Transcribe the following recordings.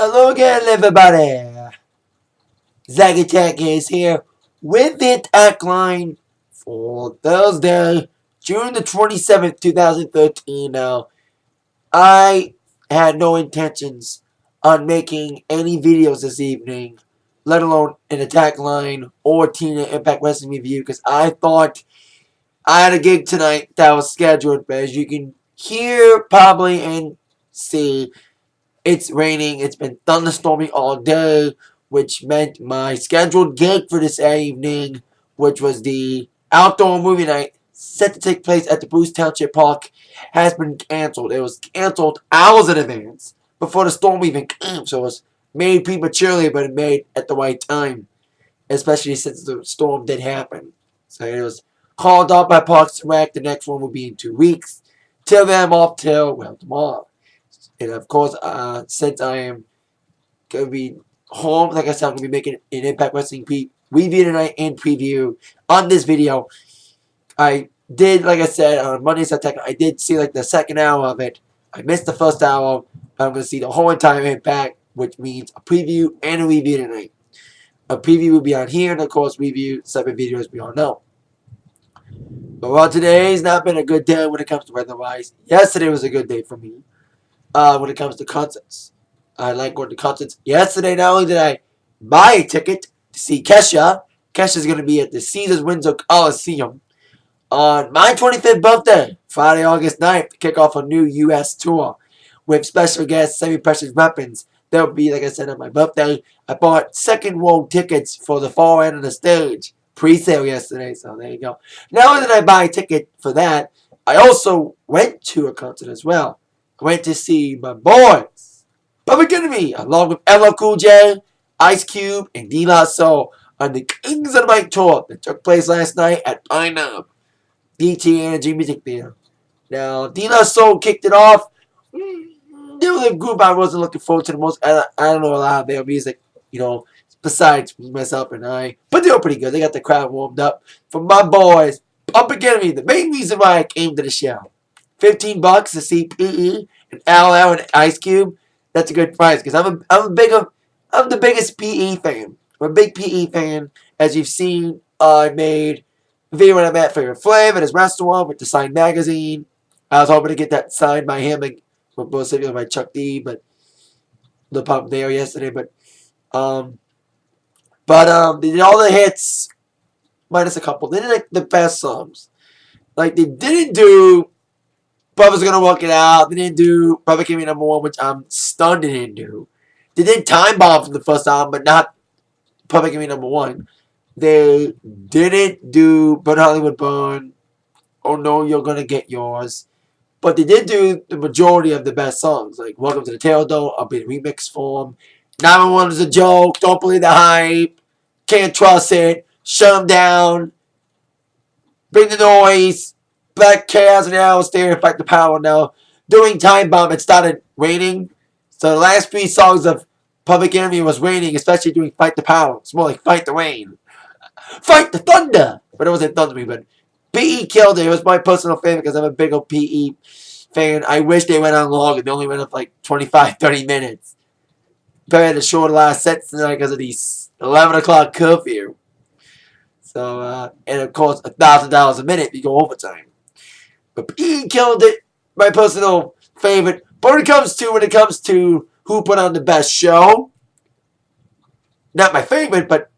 Hello again, everybody. Zaggy Tech is here with the Atakline for Thursday, June the 27th, 2013. Now, I had no intentions on making any videos this evening, let alone an Atakline or TNA Impact Wrestling review, because I thought I had a gig tonight that was scheduled, but as you can hear probably and see, it's raining. It's been thunderstorming all day, which meant my scheduled gig for this evening, which was the outdoor movie night set to take place at the Bruce Township Park, has been canceled. It was canceled hours in advance before the storm even came, so it was made prematurely, but it made at the right time, especially since the storm did happen. So it was called off by Parks and Rec. The next one will be in 2 weeks. Till then, I'm off till, well, tomorrow. And of course, since I am going to be home, like I said, I'm going to be making an Impact Wrestling review tonight and preview on this video. I did, like I said, on Monday's Attack, I did see like the second hour of it. I missed the first hour. I'm going to see the whole entire Impact, which means a preview and a review tonight. A preview will be on here, and of course, review separate videos we all know. But while today's not been a good day when it comes to weather-wise, yesterday was a good day for me. When it comes to concerts, I like going to concerts. Yesterday, not only did I buy a ticket to see Kesha, Kesha's going to be at the Caesars Windsor Coliseum on my 25th birthday, Friday, August 9th, to kick off a new U.S. tour with special guests, Semi-Precious Weapons. That will be, like I said, on my birthday. I bought second row tickets for the far end of the stage. Pre-sale yesterday, so there you go. Not only did I buy a ticket for that, I also went to a concert as well. I went to see my boys, Public Enemy, along with LL Cool J, Ice Cube, and De La Soul on the Kings of the Mic tour that took place last night at Pine Knob, DT Energy Music Theater. Now, De La Soul kicked it off. They were the group I wasn't looking forward to the most. I don't know a lot of their music, besides myself and I. But they were pretty good. They got the crowd warmed up. For my boys, Public Enemy, the main reason why I came to the show. $15 to see PE and LL and Ice Cube. That's a good price because I'm the biggest PE fan. I'm a big PE fan. As you've seen, I made a video when I'm at Favorite Flav at his restaurant with the signed magazine. I was hoping to get that signed by him and specifically by Chuck D, but the pump there yesterday. But they did all the hits minus a couple. They did like the best songs. Like they didn't do Brother's Gonna Work It Out. They didn't do Brother Give Me Number One, which I'm stunned they didn't do. They did Time Bomb from the first album, but not Public Give Me Number One. They didn't do But Hollywood Burn. Oh No, You're Gonna Get Yours. But they did do the majority of the best songs, like Welcome to the Tail Door, up in remix form. 911 is a joke. Don't believe the hype. Can't trust it. Shut them down. Bring the noise. Black Chaos and Alice there and Fight the Power. Now, during Time Bomb, it started raining. So the last 3 songs of Public Enemy was raining, especially during Fight the Power. It's more like Fight the Rain. Fight the Thunder! But it wasn't Thunder, but PE killed it. It was my personal favorite because I'm a big old PE fan. I wish they went on longer. They only went up like 25, 30 minutes. Probably had to short last sets tonight because of these 11 o'clock curfew. So, and of course, $1,000 a minute if you go overtime. But PE killed it. My personal favorite. But when it comes to who put on the best show, not my favorite, but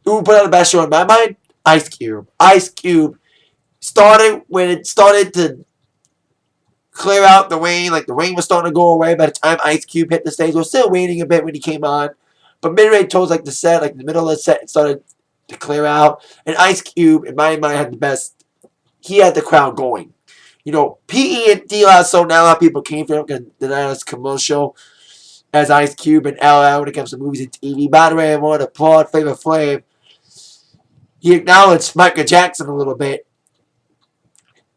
who put on the best show in my mind, Ice Cube. Ice Cube started when it started to clear out the rain. Like the rain was starting to go away by the time Ice Cube hit the stage. It was still raining a bit when he came on. But midway towards like the set, like the middle of the set, it started to clear out. And Ice Cube, in my mind, had the best. He had the crowd going. PE and De La Soul, not a lot of people came for him because they're not as commercial as Ice Cube and LL when it comes to movies and TV. By the way, I want to applaud Flavor Flav. He acknowledged Michael Jackson a little bit.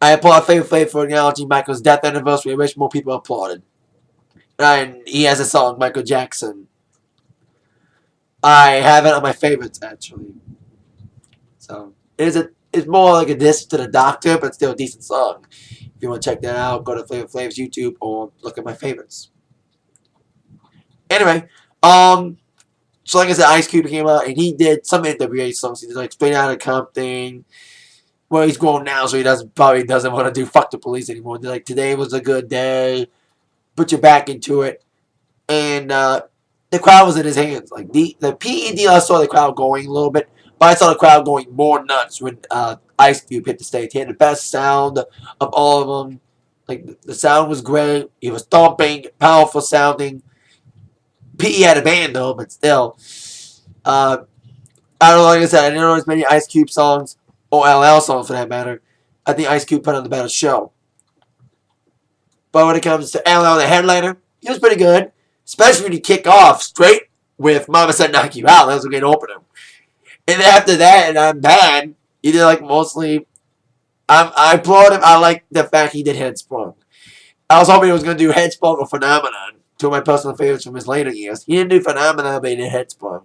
I applaud Flavor Flav for acknowledging Michael's death anniversary. I wish more people applauded. And he has a song, Michael Jackson. I have it on my favorites, actually. So, it's more like a diss to the Doctor, but still a decent song. If you want to check that out, go to Flavor Flav's YouTube or look at my favorites. Anyway, so like I said, Ice Cube came out and he did some NWA songs. He did like Straight Outta Compton. Well, he's grown now, so he probably doesn't want to do Fuck the Police anymore. They're like, Today Was a Good Day. Put your back into it. And the crowd was in his hands. Like the PE deal, I saw the crowd going a little bit, but I saw the crowd going more nuts when Ice Cube hit the stage. He had the best sound of all of them. Like the sound was great. He was thumping, powerful sounding. PE had a band though, but still. I don't know, like I said, I didn't know as many Ice Cube songs, or LL songs for that matter. I think Ice Cube put on the better show. But when it comes to LL, the headliner, he was pretty good. Especially when you kick off straight with Mama Said Knock You Out. That was a good opener. And then after that, and I'm bad, he did like mostly. I applaud him. I like the fact he did Headsprung. I was hoping he was going to do Headsprung or Phenomenon. Two of my personal favorites from his later years. He didn't do Phenomenon, but he did Headsprung.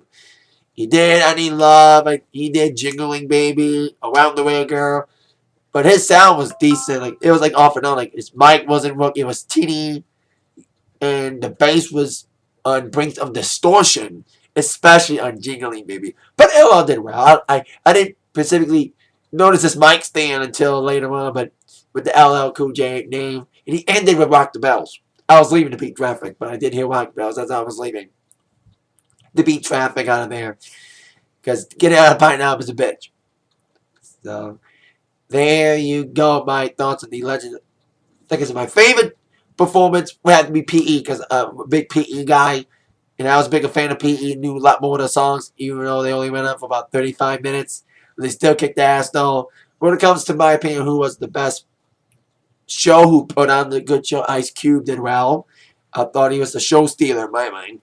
He did I Need Love. He did Jingling Baby, Around the Way Girl. But his sound was decent. Like it was like off and on. Like his mic wasn't working. It was teeny. And the bass was on brink of distortion, especially on Jingling Baby. But LL did well. I didn't specifically notice his mic stand until later on, but with the LL Cool J name. And he ended with Rock the Bells. I was leaving to beat traffic, but I did hear Rock the Bells as I was leaving. To beat traffic out of there. Because getting out of Pineapple is a bitch. So, there you go. My thoughts on the legend. Like I said, my favorite performance would have to be PE because I'm a big PE guy. And I was a big fan of PE. Knew a lot more of the songs, even though they only went on for about 35 minutes. They still kicked ass, though. When it comes to my opinion, who was the best show, who put on the good show, Ice Cube did well. I thought he was the show stealer in my mind.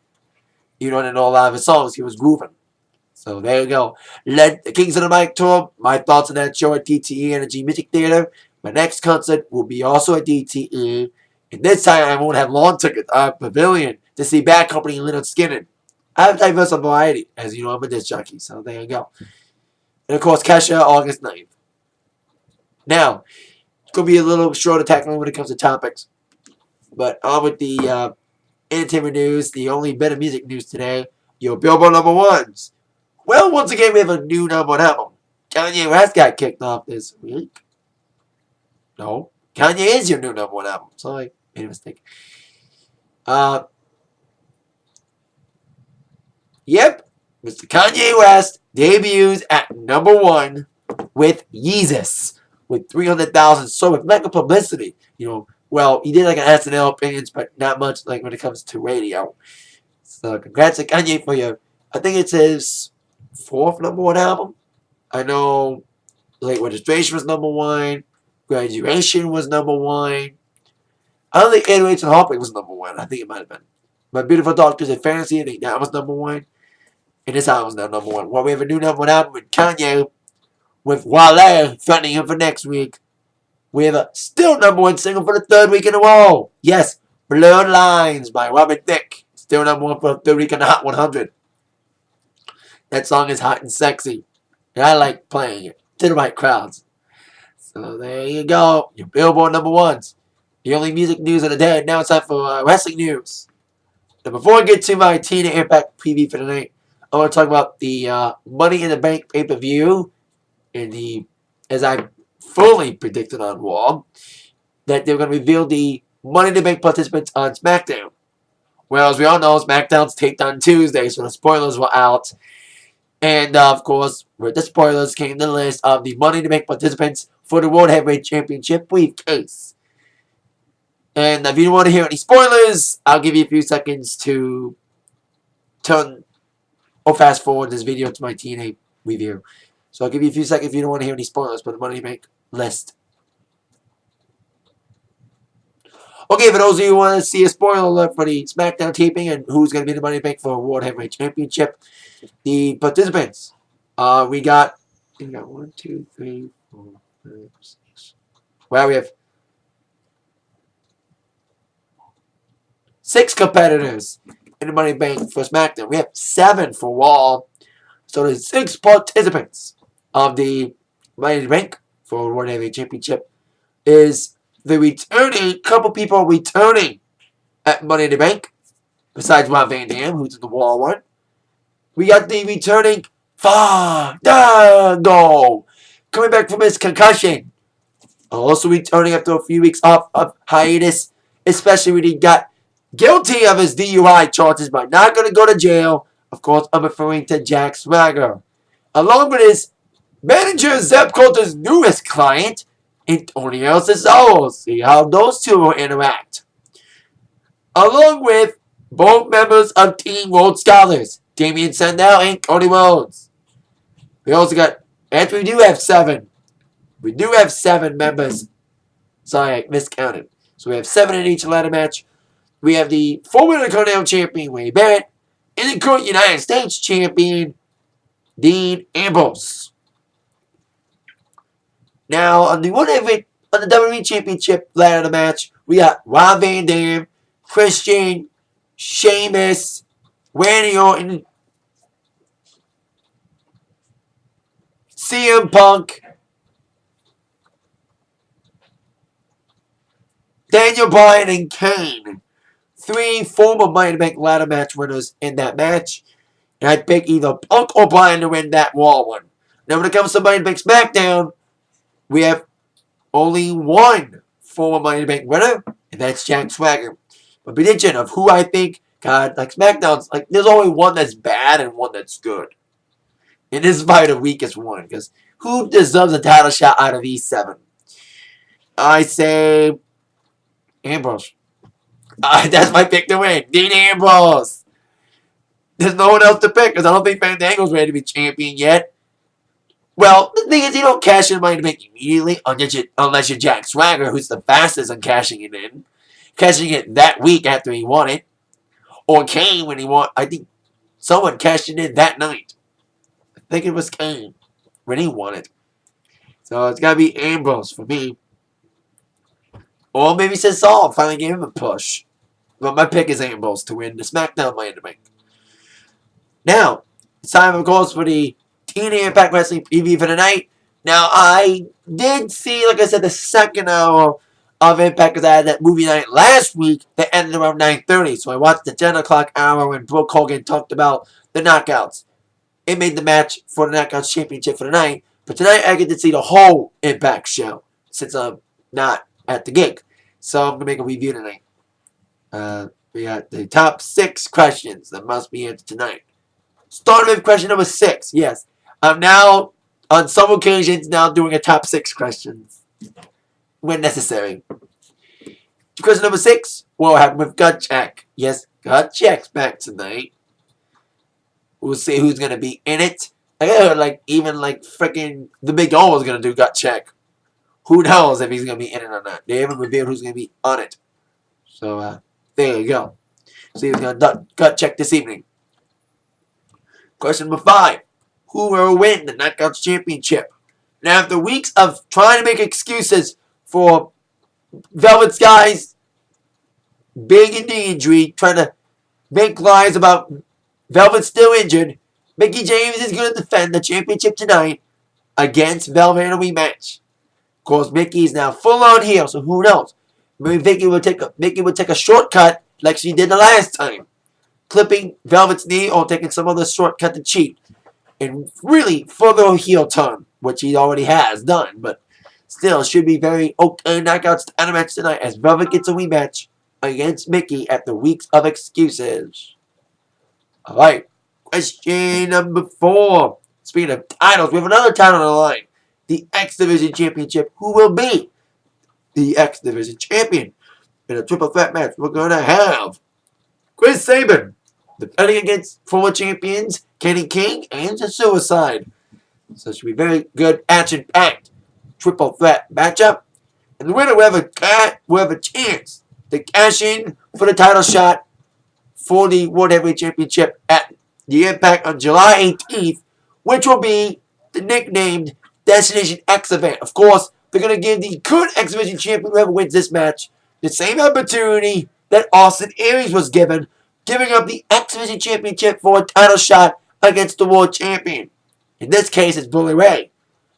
You don't know a lot of his songs. He was grooving. So there you go. Led the Kings of the Mic tour. My thoughts on that show at DTE Energy Music Theater. My next concert will be also at DTE. And this time I won't have long tickets. Pavilion to see Bad Company and Leonard Skinner. I have diverse variety. As you know, I'm a disc jockey. So there you go. And of course, Kesha, August 9th. Now, it's going to be a little shorter tackling when it comes to topics. But on with the entertainment news, the only bit of music news today. Your Billboard #1s. Well, once again, we have a new #1 album. Kanye West got kicked off this week. No. Kanye is your new #1 album. Sorry, made a mistake. Yep. Mr. Kanye West debuts at #1 with Yeezus. With 300,000 so with mega publicity. You know, well, he did like an SNL opinions, but not much like when it comes to radio. So congrats to Kanye for your, I think it's his 4th #1 album. I know Late Registration was #1. Graduation was #1. I don't think 808s and Heartbreak was #1. I think it might have been. My Beautiful Dark Twisted Fantasy, I think that was #1. And this album's now #1. Well, we have a new #1 album with Kanye, with Wale threatening him for next week. We have a still #1 single for the 3rd week in a row. Yes, Blurred Lines by Robin Thicke. Still #1 for the 3rd week in the Hot 100. That song is hot and sexy. And I like playing it to the right crowds. So there you go. Your Billboard #1s. The only music news of the day. Now it's time for wrestling news. Now before I get to my TNA Impact preview for tonight, I want to talk about the Money in the Bank pay-per-view. And as I fully predicted on Raw, that they're going to reveal the Money in the Bank participants on SmackDown. Well, as we all know, SmackDown's taped on Tuesday, so the spoilers were out. And, of course, with the spoilers came the list of the Money in the Bank participants for the World Heavyweight Championship briefcase. And if you don't want to hear any spoilers, I'll give you a few seconds to turn or fast forward this video to my TNA review. So I'll give you a few seconds if you don't want to hear any spoilers for the Money in the Bank list. Okay, for those of you who want to see a spoiler alert for the SmackDown taping and who's going to be the Money in the Bank for World Heavyweight Championship, the participants, we got 1, 2, 3, 4, 5, 6. Well, we have 6 competitors in the Money in the Bank for SmackDown. We have 7 for Raw. So there's 6 participants of the Money in the Bank for World Heavyweight Championship. Is the returning couple people returning at Money in the Bank. besides Rob Van Dam, who's in the Raw one. We got the returning Fandango coming back from his concussion. Also returning after a few weeks off of hiatus, especially when he got guilty of his DUI charges but not going to go to jail. Of course, I'm referring to Jack Swagger. Along with his manager, Zeb Coulter's newest client, Antonio Cesaro. See how those two will interact. Along with both members of Team Rhodes Scholars, Damian Sandow and Cody Rhodes. We also got, and we do have 7. We do have 7 members. Sorry, I miscounted. So we have 7 in each ladder match. We have the former Intercontinental Champion, Wade Barrett, and the current United States Champion, Dean Ambrose. Now, on the WWE Championship ladder match, we got Rob Van Dam, Christian, Sheamus, Randy Orton, CM Punk, Daniel Bryan, and Kane. 3 former Money in the Bank ladder match winners in that match. And I'd pick either Punk or Bryan to win that Raw one. Now when it comes to Money in the Bank SmackDown, we have only 1 former Money in the Bank winner, and that's Jack Swagger. But prediction of who I think, God, like SmackDown's, like there's only one that's bad and one that's good. And this is probably the weakest one, because who deserves a title shot out of these 7? I say Ambrose. That's my pick to win. Dean Ambrose. There's no one else to pick, because I don't think Fandango's ready to be champion yet. Well, the thing is, you don't cash in Money in the Bank immediately, unless you're Jack Swagger, who's the fastest on cashing it in. Cashing it that week after he won it. Or Kane when he won. I think someone cashed it in that night. I think it was Kane when he won it. So it's got to be Ambrose for me. Or maybe Cesaro finally gave him a push. But my pick is Ambrose to win the SmackDown Money in the Bank. Now, it's time, of course, for the TNA Impact Wrestling preview for tonight. Now, I did see, like I said, the second hour of Impact, because I had that movie night last week that ended around 9:30. So I watched the 10 o'clock hour when Brooke Hogan talked about the knockouts. It made the match for the Knockouts Championship for tonight. But tonight I get to see the whole Impact show, since I'm not at the gig. So I'm going to make a review tonight. We got the top 6 questions that must be answered tonight. Starting with question number 6. Yes, I'm now, on some occasions, now doing a top 6 questions when necessary. Question number 6, what happened with Gut Check? Yes, Gut Check's back tonight. We'll see who's going to be in it. I heard, even freaking the Big O was going to do Gut Check. Who knows if he's going to be in it or not. They haven't revealed who's going to be on it. So, there you go. See who's going to Gut Check this evening. Question number 5. Who will win the Knockouts Championship? Now, after weeks of trying to make excuses for Velvet Sky's big knee injury, trying to make lies about Velvet still injured, Mickie James is going to defend the championship tonight against Velvet in a rematch. Of course, Mickie is now full on heel, so who knows? Maybe Mickie would take a shortcut like she did the last time, clipping Velvet's knee or taking some other shortcut to cheat, and really further a heel turn, which he already has done, but still should be very okay knockouts to end a match tonight as Velvet gets a rematch against Mickie after weeks of excuses. Alright, question number 4. Speaking of titles, we have another title on the line. The X Division Championship. Who will be the X Division Champion? In a triple threat match, we're going to have Chris Sabin defending against former champions Kenny King and the Suicide. So it should be very good, action-packed triple threat matchup. And the winner will have a chance to cash in for the title shot for the World Heavyweight Championship at the Impact on July 18th, which will be the nicknamed Destination X event. Of course, they're going to give the current X Division champion, whoever wins this match, the same opportunity that Austin Aries was given, giving up the X Division Championship for a title shot against the World Champion. In this case, it's Bully Ray.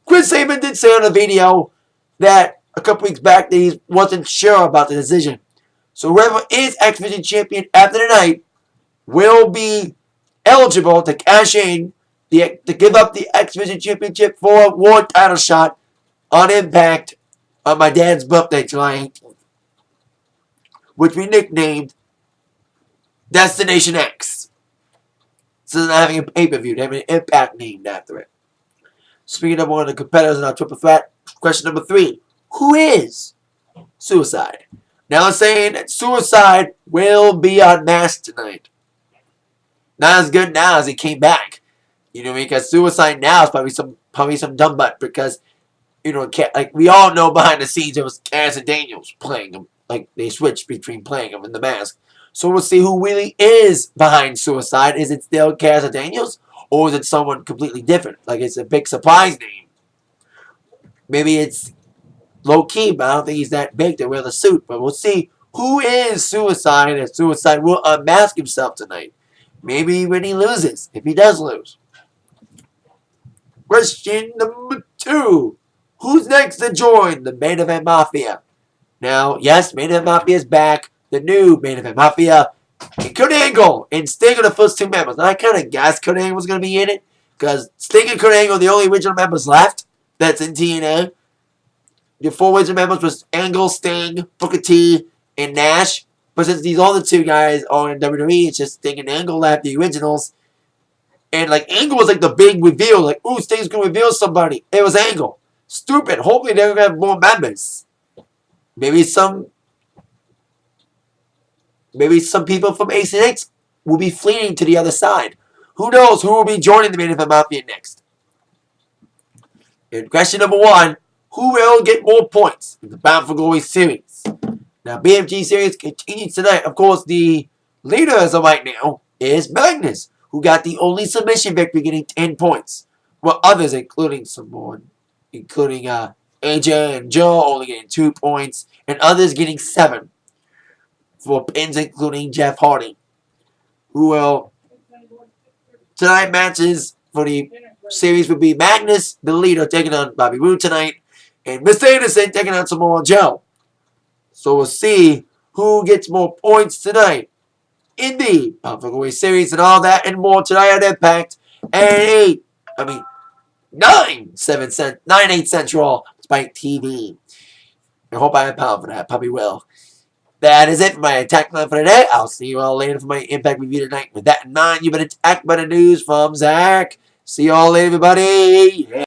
Chris Sabin did say on a video that a couple weeks back that he wasn't sure about the decision. So whoever is X Division Champion after the night will be eligible to cash in, to give up the X Division Championship for a World title shot on Impact on my dad's birthday, July 18th, which we nicknamed Destination X. Instead of having a pay-per-view, they have an Impact named after it. Speaking of one of the competitors in our triple threat, question number 3. Who is Suicide? Now I'm saying that Suicide will be unmasked tonight. Not as good now as he came back. You know what I mean? Because Suicide now is probably some dumb butt because, you know, like we all know behind the scenes it was Cass Daniels playing him. Like they switched between playing him in the mask. So we'll see who really is behind Suicide. Is it still Cass Daniels? Or is it someone completely different? Like it's a big surprise name. Maybe it's low-key, but I don't think he's that big to wear the suit. But we'll see who is Suicide, and Suicide will unmask himself tonight. Maybe when he loses, if he does lose. Question number 2. Who's next to join the Main Event Mafia? Now, yes, Main Event Mafia is back. The new Main Event Mafia. And Kurt Angle and Sting are the first 2 members. And I kind of guessed Kurt Angle was going to be in it. Because Sting and Kurt Angle are the only original members left. That's in TNA. The 4 original members was Angle, Sting, Booker T, and Nash. But since these other 2 guys are in WWE, it's just Sting and Angle left, the originals. And like Angle was like the big reveal. Like, ooh, Sting's going to reveal somebody. It was Angle. Stupid. Hopefully they're going to have more members. Maybe some people from Ace and X will be fleeing to the other side. Who knows who will be joining the Main Event Mafia next? And question number 1, who will get more points in the Bound for Glory series? Now, BFG series continues tonight. Of course, the leader as of right now is Magnus, who got the only submission victory, getting 10 points. While others, including AJ and Joe, only getting 2 points, and others getting 7 for pins, including Jeff Hardy. Who will tonight matches for the series will be Magnus, the leader, taking on Bobby Roode tonight, and Mr. Anderson taking on Samoa Joe. So we'll see who gets more points tonight in the Bound for Glory series and all that and more tonight on Impact and 9/8 Central Spike TV. I hope I have power for that. Probably will. That is it for my Atakline for today. I'll see you all later for my Impact review tonight. With that in mind, you've been attacked by the news from Zach. See you all later, everybody. Yeah.